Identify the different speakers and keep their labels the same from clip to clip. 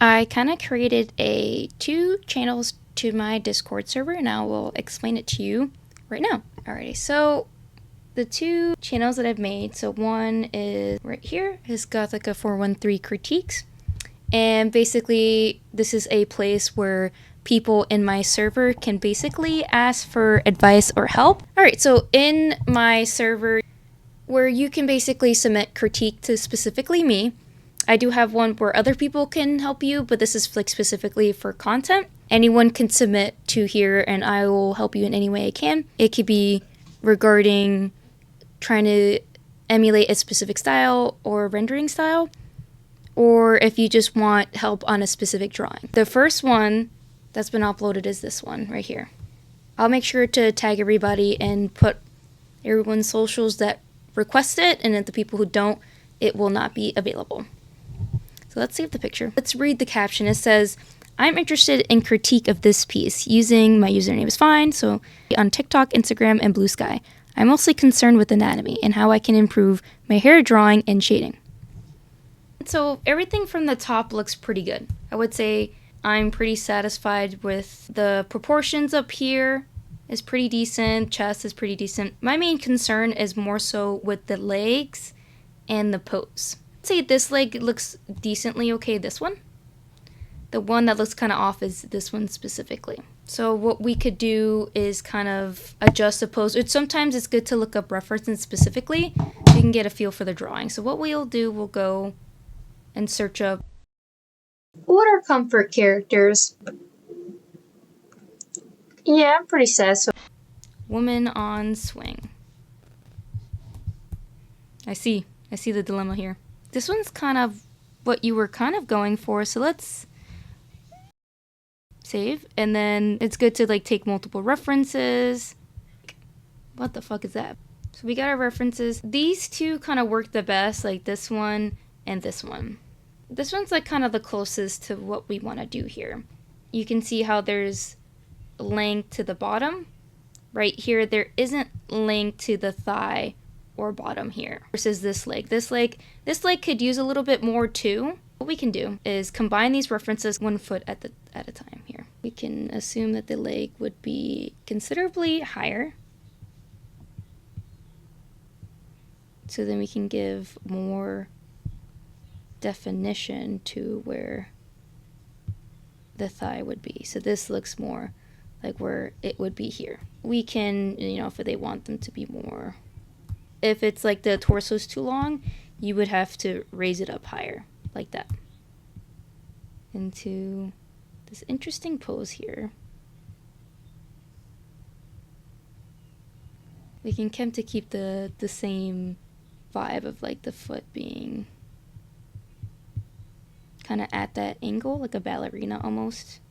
Speaker 1: I kind of created two channels to my Discord server, and I will explain it to you right now. Alrighty, so the two channels that I've made, so one is right here, is Gothica 413 Critiques, and basically this is a place where people in my server can basically ask for advice or help. Alright, so in my server where you can basically submit critique to specifically me, I do have one where other people can help you, but this is like specifically for content. Anyone can submit to here and I will help you in any way I can. It could be regarding trying to emulate a specific style or rendering style, or if you just want help on a specific drawing. The first one that's been uploaded is this one right here. I'll make sure to tag everybody and put everyone's socials that request it, and then the people who don't, it will not be available. So let's save the picture. Let's read the caption. It says, I'm interested in critique of this piece. Using my username is fine. So on TikTok, Instagram, and Blue Sky. I'm mostly concerned with anatomy and how I can improve my hair drawing and shading. So everything from the top looks pretty good. I would say I'm pretty satisfied with the proportions up here. Is pretty decent. Chest is pretty decent. My main concern is more so with the legs and the pose. I'd say this leg looks decently okay. This one. The one that looks kind of off is this one specifically. So what we could do is kind of adjust the pose. Sometimes it's good to look up references specifically so you can get a feel for the drawing. So what we'll do, we'll go and search up
Speaker 2: what are comfort characters. Yeah, I'm pretty sad. So
Speaker 1: woman on swing. I see the dilemma here. This one's kind of what you were kind of going for, so let's save, and then it's good to like take multiple references. What the fuck is that? So we got our references. These two kind of work the best, like this one and this one. This one's like kind of the closest to what we want to do here. You can see how there's length to the bottom. Right here, there isn't length to the thigh or bottom here. Versus this leg. This leg could use a little bit more too. What we can do is combine these references 1 foot at a time here. We can assume that the leg would be considerably higher. So then we can give more definition to where the thigh would be. So this looks more like where it would be here. We can, if they want them to be more, if it's like the torso's too long, you would have to raise it up higher, like that. Into this interesting pose here. We can attempt to keep the same vibe of like the foot being kind of at that angle, like a ballerina almost.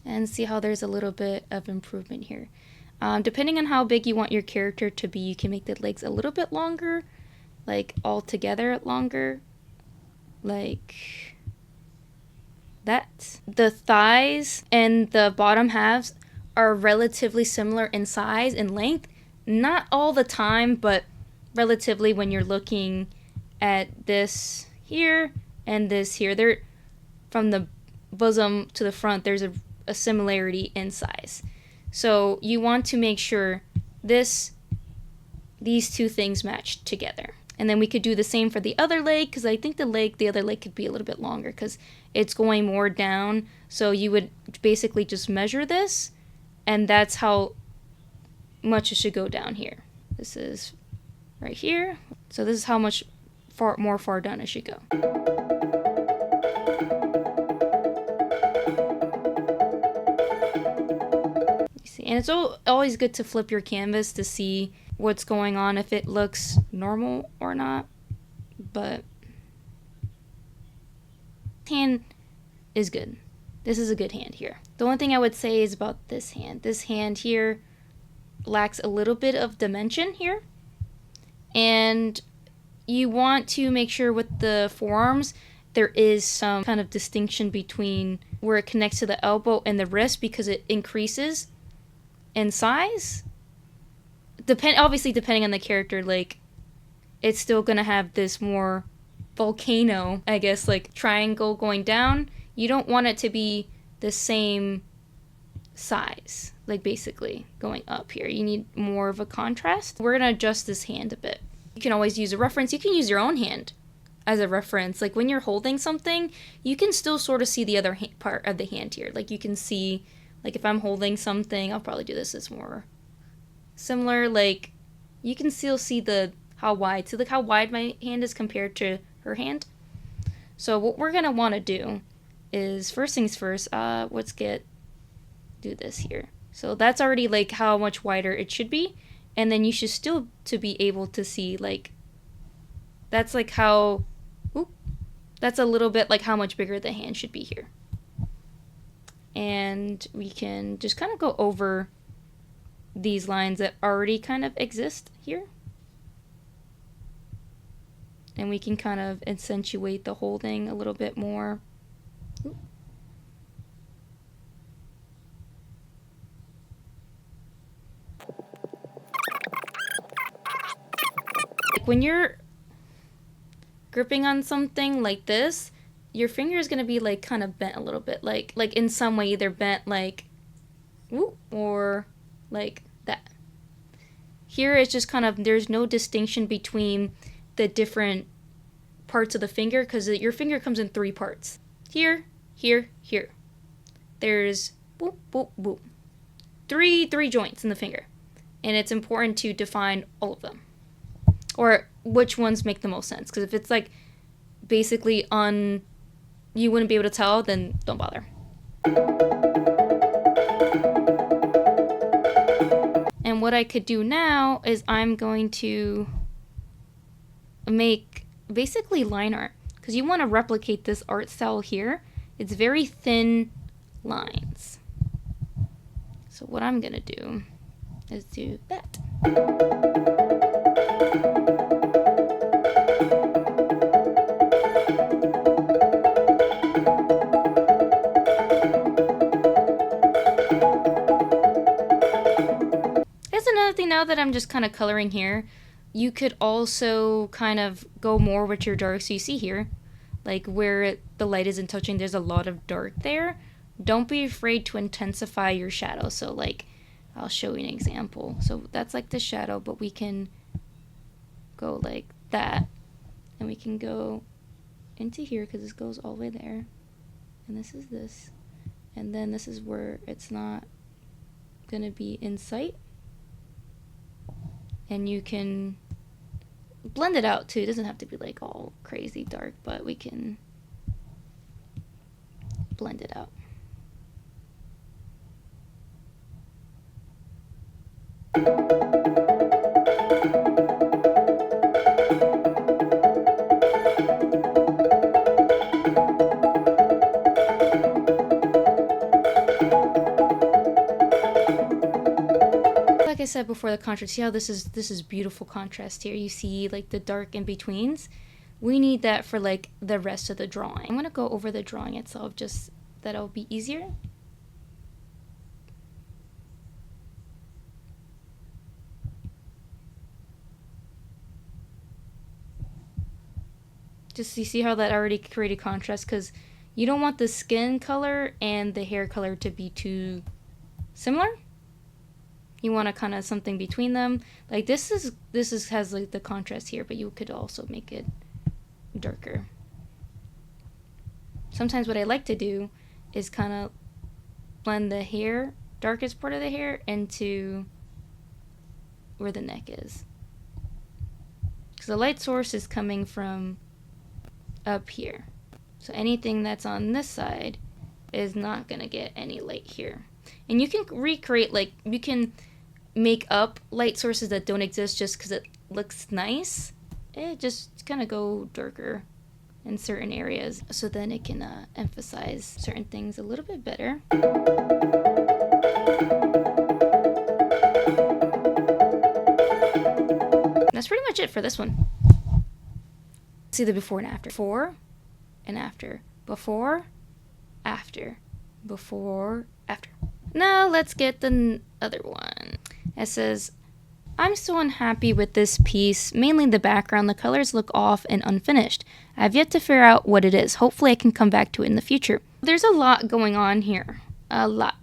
Speaker 1: And see how there's a little bit of improvement here. Depending on how big you want your character to be, you can make the legs a little bit longer, like all together longer, like that. The thighs and the bottom halves are relatively similar in size and length. Not all the time, but relatively when you're looking at this here and this here. They're from the bosom to the front, there's a similarity in size. So you want to make sure these two things match together. And then we could do the same for the other leg, because I think the other leg could be a little bit longer because it's going more down. So you would basically just measure this, and that's how much it should go down here. This is right here. So this is how much far down it should go. And it's always good to flip your canvas to see what's going on, if it looks normal or not. But hand is good. This is a good hand here. The only thing I would say is about this hand. This hand here lacks a little bit of dimension here. And you want to make sure with the forearms there is some kind of distinction between where it connects to the elbow and the wrist, because it increases in size. Obviously depending on the character, like it's still gonna have this more volcano, I guess, like triangle going down. You don't want it to be the same size, like basically going up here. You need more of a contrast. We're gonna adjust this hand a bit. You can always use a reference. You can use your own hand as a reference. Like when you're holding something, you can still sort of see the other part of the hand here. Like you can see, like if I'm holding something, I'll probably do this as more similar. Like you can still see the how wide. See like how wide my hand is compared to her hand. So what we're gonna want to do is first things first. Let's do this here. So that's already like how much wider it should be, and then you should still to be able to see like that's like how that's a little bit like how much bigger the hand should be here. And we can just kind of go over these lines that already kind of exist here. And we can kind of accentuate the holding a little bit more. Like when you're gripping on something like this, your finger is going to be like kind of bent a little bit, like in some way either bent like whoop, or like that. Here it's just kind of, there's no distinction between the different parts of the finger because your finger comes in 3 parts. Here, here, here. There's boop, boop, boop. Three joints in the finger. And it's important to define all of them. Or which ones make the most sense. Because if it's like basically you wouldn't be able to tell, then don't bother. And what I could do now is I'm going to make basically line art. Because you want to replicate this art style here. It's very thin lines. So what I'm going to do is do that. That's another thing now that I'm just kind of coloring here. You could also kind of go more with your dark. So you see here, like where the light isn't touching, there's a lot of dark there. Don't be afraid to intensify your shadow. So like, I'll show you an example. So that's like the shadow, but we can go like that. And we can go into here because this goes all the way there. And this is this. And then this is where it's not going to be in sight. And you can blend it out too. It doesn't have to be like all crazy dark, but we can blend it out. Like I said before, the contrast. See how this is beautiful contrast here. You see like the dark in betweens. We need that for like the rest of the drawing. I'm gonna go over the drawing itself just that it'll be easier. Just you see how that already created contrast, because you don't want the skin color and the hair color to be too similar. You want to kind of something between them. Like this has like the contrast here, but you could also make it darker. Sometimes what I like to do is kind of blend the hair, darkest part of the hair, into where the neck is. Because the light source is coming from up here. So anything that's on this side is not going to get any light here. And you can recreate, like, you can make up light sources that don't exist just because it looks nice. It just kind of go darker in certain areas, so then it can emphasize certain things a little bit better. That's pretty much it for this one. See the before and after. Before and after. Before, after. Before, after. Now let's get the other one. It says, I'm still unhappy with this piece, mainly the background. The colors look off and unfinished. I have yet to figure out what it is. Hopefully I can come back to it in the future. There's a lot going on here. A lot.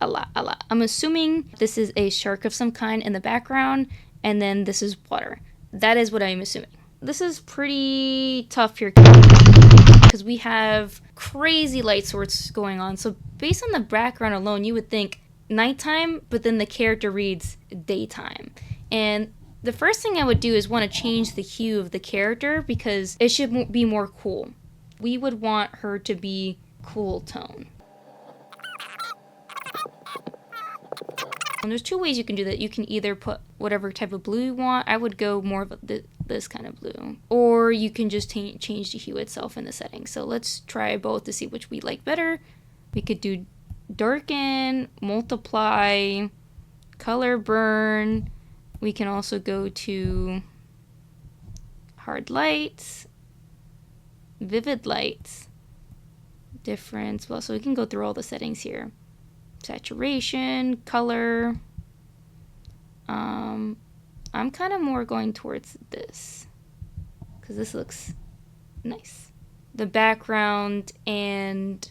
Speaker 1: I'm assuming this is a shark of some kind in the background, and then this is water. That is what I'm assuming. This is pretty tough here because we have crazy light sources going on. So based on the background alone, you would think nighttime, but then the character reads daytime. And the first thing I would do is want to change the hue of the character because it should be more cool. We would want her to be cool tone. And there's two ways you can do that. You can either put whatever type of blue you want. I would go more of this kind of blue. Or you can just change the hue itself in the settings. So let's try both to see which we like better. We could do darken, multiply, color burn. We can also go to hard lights, vivid lights, difference. Well, so we can go through all the settings here. Saturation, color. I'm kind of more going towards this because this looks nice. The background and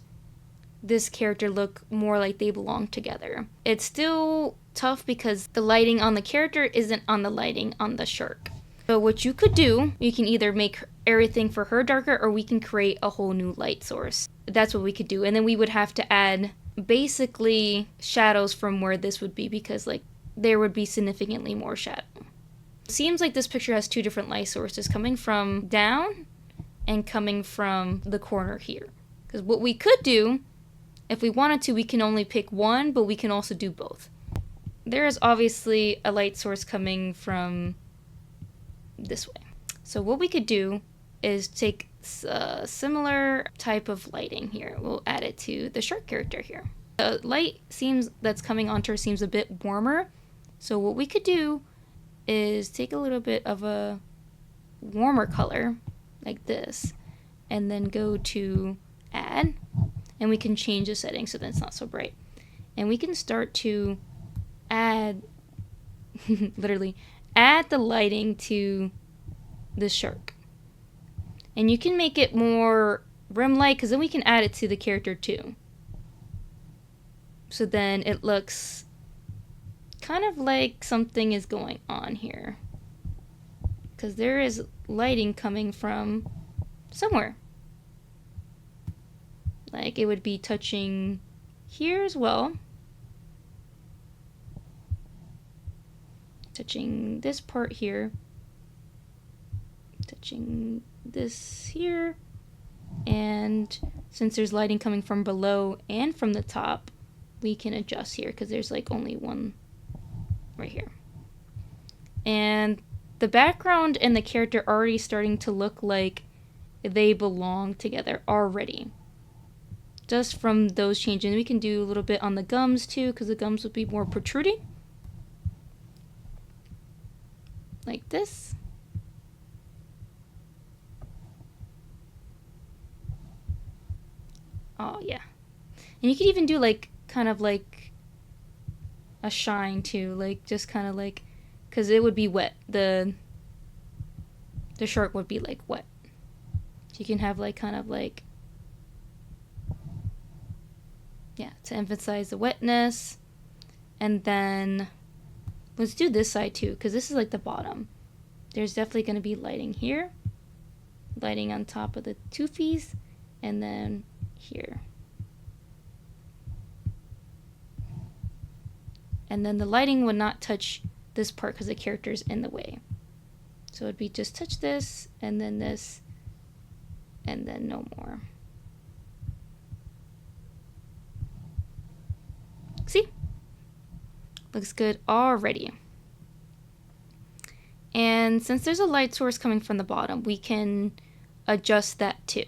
Speaker 1: this character look more like they belong together. It's still tough because the lighting on the character isn't on the lighting on the shark. So what you could do, you can either make everything for her darker or we can create a whole new light source. That's what we could do. And then we would have to add basically shadows from where this would be because like there would be significantly more shadow. It seems like this picture has two different light sources coming from down and coming from the corner here. Because what we could do, if we wanted to, we can only pick one, but we can also do both. There is obviously a light source coming from this way. So what we could do is take a similar type of lighting here. We'll add it to the shark character here. The light that's coming onto her seems a bit warmer. So what we could do is take a little bit of a warmer color like this and then go to add, and we can change the settings so that it's not so bright. And we can start to add, literally, add the lighting to the shark. And you can make it more rim light because then we can add it to the character too. So then it looks kind of like something is going on here. Because there is lighting coming from somewhere. Like it would be touching here as well. Touching this part here. Touching this here. And since there's lighting coming from below and from the top, we can adjust here because there's like only one right here. And the background and the character are already starting to look like they belong together already. Just from those changes. We can do a little bit on the gums too because the gums would be more protruding. Like this. Oh yeah. And you could even do like kind of like a shine too, like just kind of like, because it would be wet. The shark would be like wet. So you can have like kind of like, yeah, to emphasize the wetness. And then let's do this side too, because this is like the bottom. There's definitely going to be lighting here, lighting on top of the toofies, and then here. And then the lighting would not touch this part because the character's in the way. So it'd be just touch this, and then this, and then no more. See? Looks good already. And since there's a light source coming from the bottom, we can adjust that too.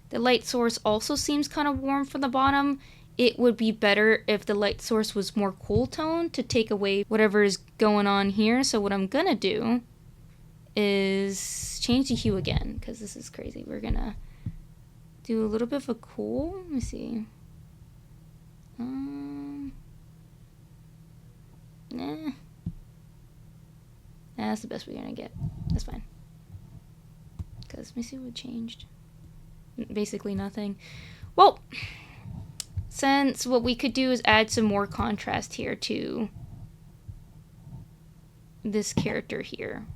Speaker 1: The light source also seems kind of warm from the bottom. It would be better if the light source was more cool tone to take away whatever is going on here. So what I'm gonna do is change the hue again because this is crazy. We're gonna do a little bit of a cool. Let me see. That's the best we're gonna get. That's fine. Because let me see what changed. Basically nothing. Well, since what we could do is add some more contrast here to this character here.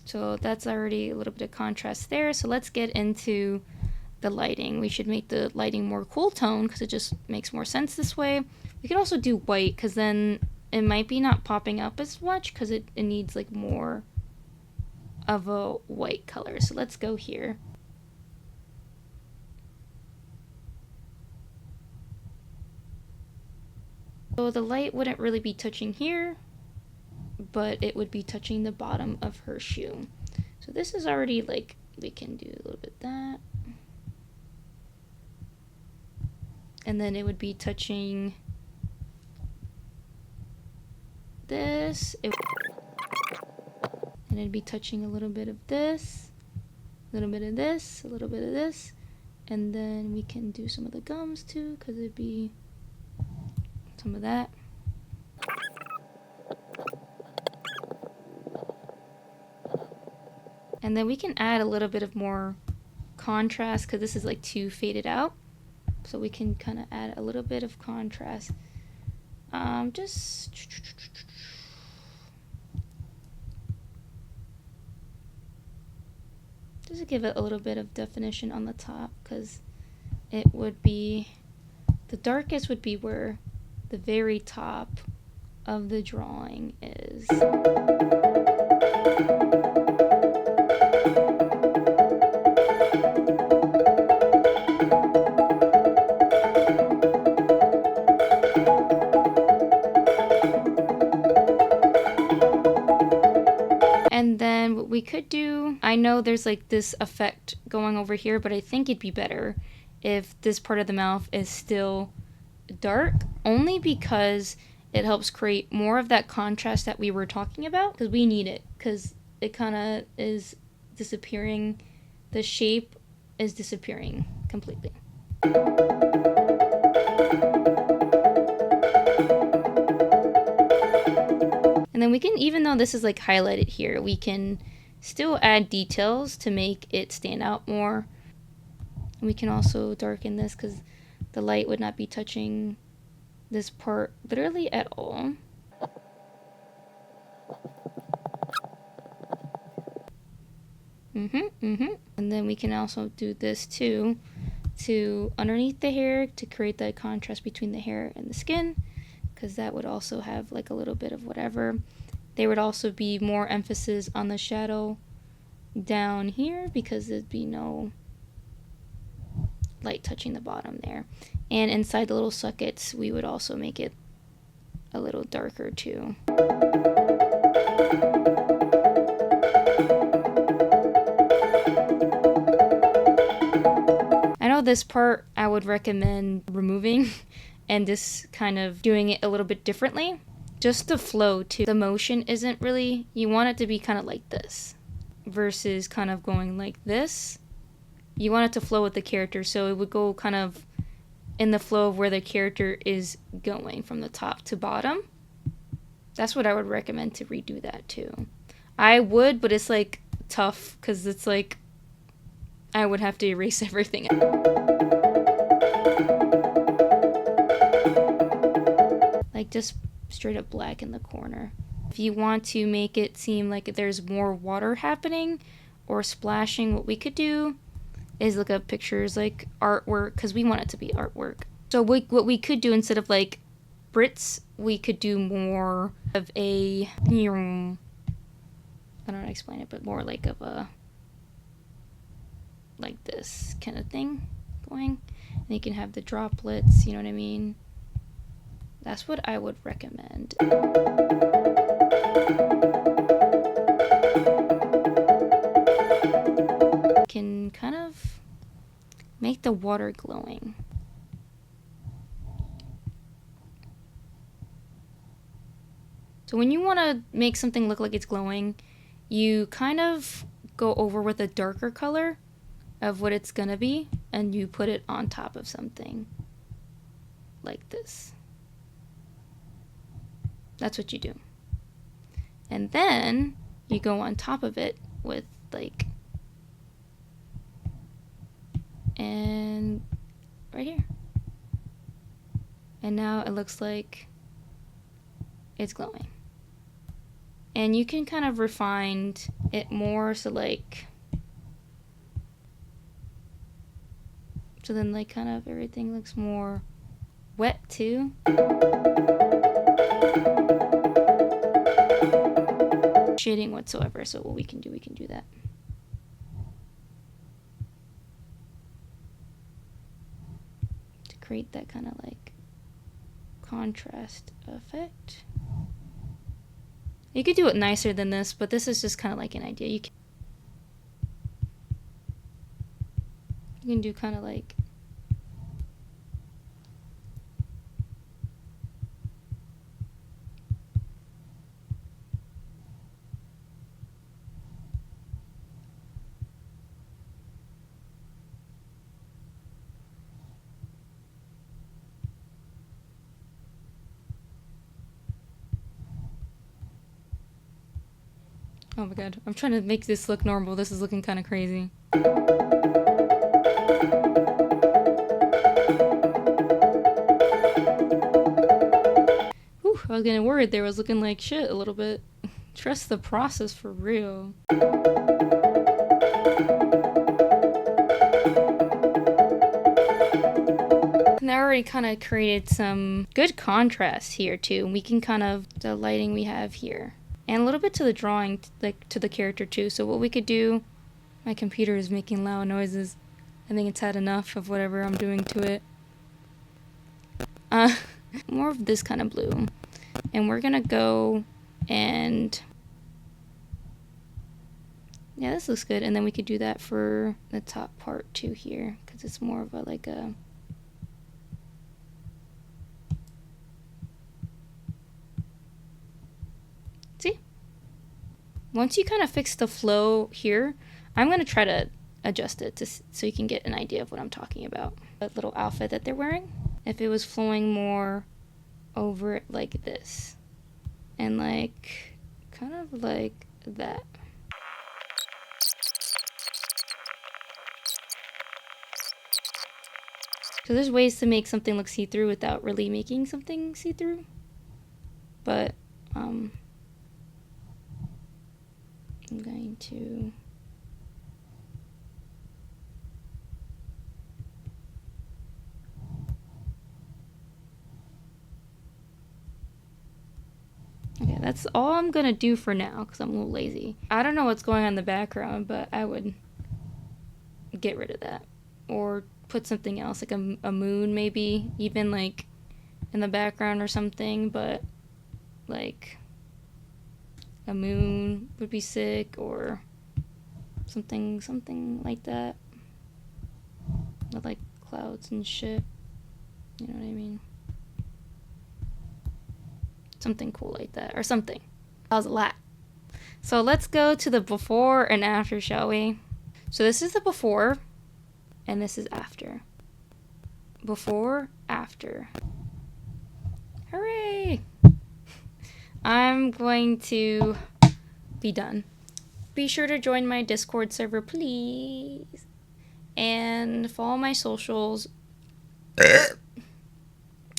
Speaker 1: So that's already a little bit of contrast there. So let's get into the lighting. We should make the lighting more cool tone because it just makes more sense this way. We could also do white because then it might be not popping up as much because it needs like more of a white color. So let's go here. So the light wouldn't really be touching here, but it would be touching the bottom of her shoe. So this is already like, we can do a little bit of that. And then it would be touching this. And it'd be touching a little bit of this, a little bit of this, a little bit of this. And then we can do some of the gums too, because it'd be some of that. And then we can add a little bit of more contrast because this is like too faded out. So we can kind of add a little bit of contrast. Just to give it a little bit of definition on the top, because it would be, the darkest would be where the very top of the drawing is. And then what we could do, I know there's like this effect going over here, but I think it'd be better if this part of the mouth is still dark, only because it helps create more of that contrast that we were talking about, because we need it, because it kind of is disappearing. The shape is disappearing completely. And then we can, even though this is like highlighted here, we can still add details to make it stand out more. We can also darken this because the light would not be touching this part literally at all. And then we can also do this too, to underneath the hair, to create that contrast between the hair and the skin, because that would also have like a little bit of whatever. There would also be more emphasis on the shadow down here because there'd be no light touching the bottom there. And inside the little sockets, we would also make it a little darker too. I know this part I would recommend removing and just kind of doing it a little bit differently. Just the flow too. The motion isn't really, you want it to be kind of like this versus kind of going like this. You want it to flow with the character, so it would go kind of in the flow of where the character is going from the top to bottom. That's what I would recommend, to redo that too. I would, but it's like tough because it's like I would have to erase everything. Like just straight up black in the corner. If you want to make it seem like there's more water happening or splashing, what we could do is look up pictures like artwork, because we want it to be artwork. So what we could do, instead of like Brits, we could do more of a, I don't know how to explain it, but more like of a, like this kind of thing going. And you can have the droplets, you know what I mean? That's what I would recommend. Can kind of make the water glowing. So when you want to make something look like it's glowing, you kind of go over with a darker color of what it's gonna be, and you put it on top of something like this. That's what you do. And then you go on top of it with like, and right here. And now it looks like it's glowing. And you can kind of refine it more, so like, so then like kind of everything looks more wet too. Shading whatsoever, so what we can do that. To create that kind of like contrast effect. You could do it nicer than this, but this is just kind of like an idea. You can do kind of like, oh my god, I'm trying to make this look normal. This is looking kind of crazy. Whew, I was getting worried there. I was looking like shit a little bit. Trust the process for real. And I already kind of created some good contrast here too. We can kind of, the lighting we have here. And a little bit to the drawing, like to the character too. So what we could do, my computer is making loud noises. I think it's had enough of whatever I'm doing to it. More of this kind of blue. And we're gonna go and, yeah, this looks good. And then we could do that for the top part too here, because it's more of a like a, see? Once you kind of fix the flow here, I'm going to try to adjust it so you can get an idea of what I'm talking about. That little outfit that they're wearing, if it was flowing more over it like this, and like, kind of like that. So there's ways to make something look see-through without really making something see-through. But, I'm going to, okay, that's all I'm gonna do for now because I'm a little lazy. I don't know what's going on in the background, but I would get rid of that or put something else, like a moon maybe, even like in the background or something. But like a moon would be sick, or something like that, with like clouds and shit, you know what I mean? Something cool like that, or something. That was a lot. So let's go to the before and after, shall we? So this is the before, and this is after. Before, after. Hooray! I'm going to be done. Be sure to join my Discord server, please. And follow my socials.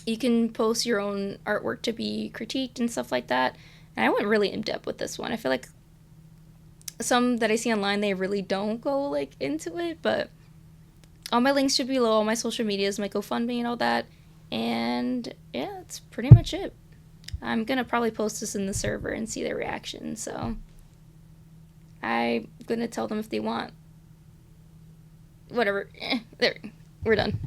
Speaker 1: You can post your own artwork to be critiqued and stuff like that. And I went really in depth with this one. I feel like some that I see online, they really don't go like into it, but all my links should be below, all my social medias, my GoFundMe and all that. And yeah, that's pretty much it. I'm gonna probably post this in the server and see their reaction, so I'm gonna tell them if they want. Whatever. There, we're done.